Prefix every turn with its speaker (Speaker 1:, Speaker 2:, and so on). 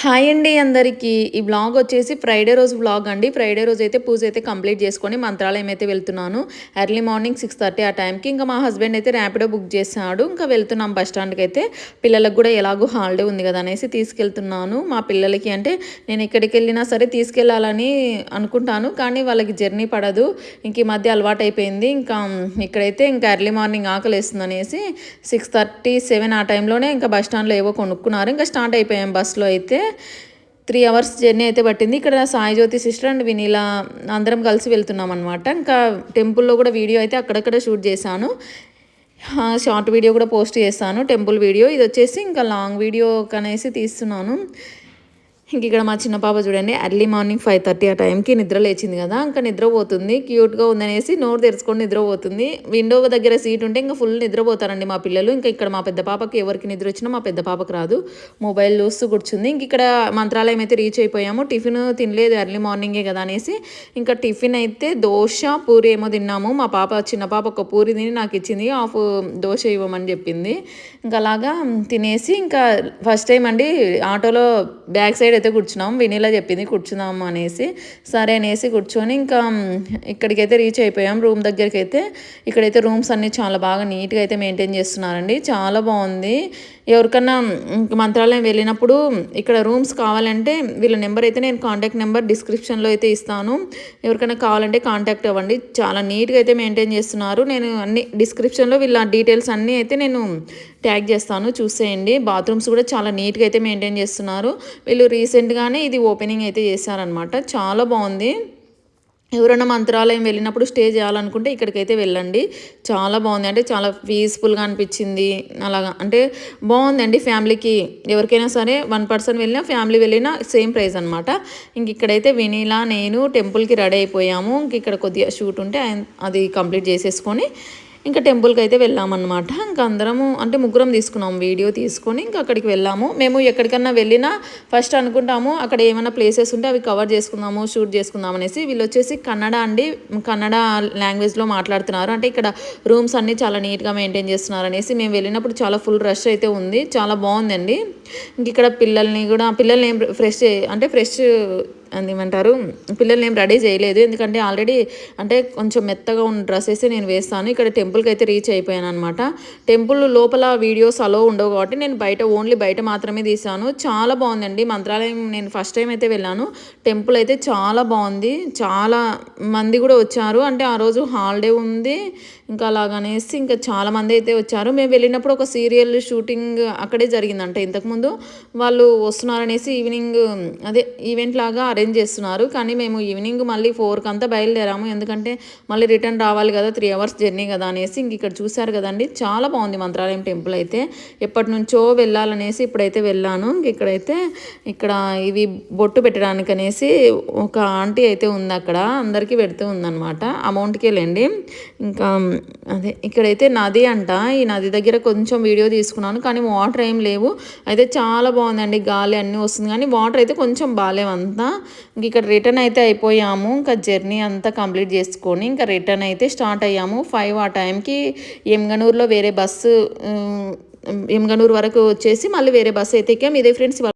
Speaker 1: Hi అండి అందరికీ. ఈ వ్లాగ్ వచ్చేసి ఫ్రైడే రోజు వ్లాగ్ అండి. ఫ్రైడే రోజు అయితే పూజ అయితే కంప్లీట్ చేసుకొని మంత్రాలయం అయితే వెళ్తున్నాను. ఎర్లీ మార్నింగ్ 6:30 ఆ టైంకి. ఇంకా మా హస్బెండ్ అయితే ర్యాపిడో బుక్ చేశాడు. ఇంకా వెళ్తున్నాం బస్ స్టాండ్కి అయితే. పిల్లలకు కూడా ఎలాగో హాలిడే ఉంది కదా అనేసి తీసుకెళ్తున్నాను. మా పిల్లలకి అంటే నేను ఎక్కడికి వెళ్ళినా సరే తీసుకెళ్ళాలని అనుకుంటాను. కానీ వాళ్ళకి జర్నీ పడదు. ఇంక ఈ మధ్య అలవాటు అయిపోయింది. ఇంకా ఇక్కడైతే ఇంకా ఎర్లీ మార్నింగ్ ఆకలేస్తుంది అనేసి 6:30, 7 ఆ టైంలోనే ఇంకా బస్ స్టాండ్లో ఏవో కొనుక్కున్నారు. ఇంకా స్టార్ట్ అయిపోయాం బస్సులో అయితే. 3 అవర్స్ జర్నీ అయితే పట్టింది. ఇక్కడ సాయి జ్యోతి సిస్టర్ అండ్ వినీలా అందరం కలిసి వెళ్తున్నాం అనమాట. ఇంకా టెంపుల్‌లో కూడా వీడియో అయితే అక్కడక్కడ షూట్ చేశాను. షార్ట్ వీడియో కూడా పోస్ట్ చేశాను టెంపుల్ వీడియో. ఇదొచ్చేసి ఇంకా లాంగ్ వీడియో కనేసి తీస్తున్నాను. ఇంక ఇక్కడ మా చిన్న పాప చూడండి ఎర్లీ మార్నింగ్ 5:30 ఆ టైంకి నిద్ర లేచింది కదా, ఇంకా నిద్రపోతుంది. క్యూట్గా ఉందనేసి నోరు తెరుచుకొని నిద్రపోతుంది. విండో దగ్గర సీట్ ఉంటే ఇంకా ఫుల్ నిద్రపోతారండి మా పిల్లలు. ఇంకా ఇక్కడ మా పెద్ద పాపకి ఎవరికి నిద్ర వచ్చినా మా పెద్ద పాపకు రాదు, మొబైల్ చూస్తూ కూర్చుంది. ఇంక ఇక్కడ మంత్రాలయం అయితే రీచ్ అయిపోయాము. టిఫిన్ తినలేదు ఎర్లీ మార్నింగే కదా అనేసి ఇంకా టిఫిన్ అయితే దోశ పూరి ఏమో తిన్నాము. మా పాప చిన్న పాప ఒక పూరి తిని నాకు ఇచ్చింది, హాఫ్ దోశ ఇవ్వమని చెప్పింది. ఇంకా అలాగా తినేసి ఇంకా ఫస్ట్ టైం అండి ఆటోలో బ్యాక్ సైడ్ అయితే కూర్చున్నాం. వినీలా చెప్పింది కూర్చున్నాం అనేసి, సరే అనేసి కూర్చొని ఇంకా ఇక్కడికైతే రీచ్ అయిపోయాం రూమ్ దగ్గరికి అయితే. ఇక్కడైతే రూమ్స్ అన్నీ చాలా బాగా నీట్గా అయితే మెయింటైన్ చేస్తున్నారండి, చాలా బాగుంది. ఎవరికన్నా మంత్రాలయం వెళ్ళినప్పుడు ఇక్కడ రూమ్స్ కావాలంటే వీళ్ళ నెంబర్ అయితే నేను కాంటాక్ట్ నెంబర్ డిస్క్రిప్షన్లో అయితే ఇస్తాను. ఎవరికైనా కావాలంటే కాంటాక్ట్ అవ్వండి. చాలా నీట్గా అయితే మెయింటైన్ చేస్తున్నారు. నేను అన్ని డిస్క్రిప్షన్లో వీళ్ళ డీటెయిల్స్ అన్నీ అయితే నేను ట్యాగ్ చేస్తాను, చూసేయండి. బాత్రూమ్స్ కూడా చాలా నీట్గా అయితే మెయింటైన్ చేస్తున్నారు. వీళ్ళు రీసెంట్గానే ఇది ఓపెనింగ్ అయితే చేశారనమాట, చాలా బాగుంది. ఎవరైనా మంత్రాలయం వెళ్ళినప్పుడు స్టే చేయాలనుకుంటే ఇక్కడికైతే వెళ్ళండి, చాలా బాగుంది. అంటే చాలా పీస్ఫుల్గా అనిపించింది. అలాగా అంటే బాగుందండి. ఫ్యామిలీకి ఎవరికైనా సరే 1 పర్సన్ వెళ్ళినా ఫ్యామిలీ వెళ్ళినా సేమ్ ప్రైస్ అనమాట. ఇంక ఇక్కడైతే వినీలా నేను టెంపుల్కి రెడీ అయిపోయాము. ఇంక ఇక్కడ కొద్దిగా షూట్ ఉంటే అది కంప్లీట్ చేసేసుకొని ఇంకా టెంపుల్కి అయితే వెళ్ళామన్నమాట. ఇంకా అందరము అంటే ముగ్గురం తీసుకున్నాము వీడియో తీసుకొని ఇంకా అక్కడికి వెళ్ళాము. మేము ఎక్కడికన్నా వెళ్ళినా ఫస్ట్ అనుకుంటాము అక్కడ ఏమైనా ప్లేసెస్ ఉంటే అవి కవర్ చేసుకుందాము, షూట్ చేసుకుందాం అనేసి. వీళ్ళు వచ్చేసి కన్నడ అండి, కన్నడ లాంగ్వేజ్లో మాట్లాడుతున్నారు. అంటే ఇక్కడ రూమ్స్ అన్నీ చాలా నీట్గా మెయింటైన్ చేస్తున్నారు అనేసి. మేము వెళ్ళినప్పుడు చాలా ఫుల్ రష్ అయితే ఉంది, చాలా బాగుందండి. ఇంక ఇక్కడ పిల్లల్ని ఏం ఫ్రెష్ అది ఏమంటారు, పిల్లల్ని ఏం రెడీ చేయలేదు. ఎందుకంటే ఆల్రెడీ అంటే కొంచెం మెత్తగా ఉన్న డ్రెస్సెస్ నేను వేస్తాను. ఇక్కడ టెంపుల్కి అయితే రీచ్ అయిపోయాను అనమాట. టెంపుల్ లోపల వీడియోస్ అలో ఉండవు కాబట్టి నేను ఓన్లీ బయట మాత్రమే తీసాను. చాలా బాగుందండి మంత్రాలయం. నేను ఫస్ట్ టైం అయితే వెళ్ళాను. టెంపుల్ అయితే చాలా బాగుంది. చాలా మంది కూడా వచ్చారు, అంటే ఆ రోజు హాలిడే ఉంది ఇంకా అలాగనేసి ఇంకా చాలామంది అయితే వచ్చారు. మేము వెళ్ళినప్పుడు ఒక సీరియల్ షూటింగ్ అక్కడే జరిగిందంట ఇంతకుముందు. వాళ్ళు వస్తున్నారనేసి ఈవినింగ్ అదే ఈవెంట్ లాగా అరేంజ్ చేస్తున్నారు. కానీ మేము ఈవినింగ్ మళ్ళీ 4కి అంతా బయలుదేరాము, ఎందుకంటే మళ్ళీ రిటర్న్ రావాలి కదా, 3 అవర్స్ జర్నీ కదా అనేసి. ఇంక ఇక్కడ చూశారు కదండి, చాలా బాగుంది మంత్రాలయం టెంపుల్ అయితే. ఎప్పటి నుంచో వెళ్ళాలనేసి ఇప్పుడైతే వెళ్ళాను. ఇక్కడైతే ఇవి బొట్టు పెట్టడానికి అనేసి ఒక ఆంటీ అయితే ఉంది, అక్కడ అందరికీ పెడుతూ ఉందన్నమాట, అమౌంట్కి వెళ్ళండి. ఇంకా అదే ఇక్కడైతే నది అంట. ఈ నది దగ్గర కొంచెం వీడియో తీసుకున్నాను, కానీ వాటర్ ఏం లేవు. అయితే చాలా బాగుందండి, గాలి అన్నీ వస్తుంది కానీ వాటర్ అయితే కొంచెం బాగాలేవంతా. ఇంక ఇక్కడ రిటర్న్ అయితే అయిపోయాము. ఇంకా జర్నీ అంతా కంప్లీట్ చేసుకొని ఇంకా రిటర్న్ అయితే స్టార్ట్ అయ్యాము. 5 ఆ టైంకి ఎమ్గనూరులో వేరే బస్సు, ఎమ్గనూరు వరకు వచ్చేసి మళ్ళీ వేరే బస్సు అయితే ఎక్కాము. ఇదే ఫ్రెండ్స్.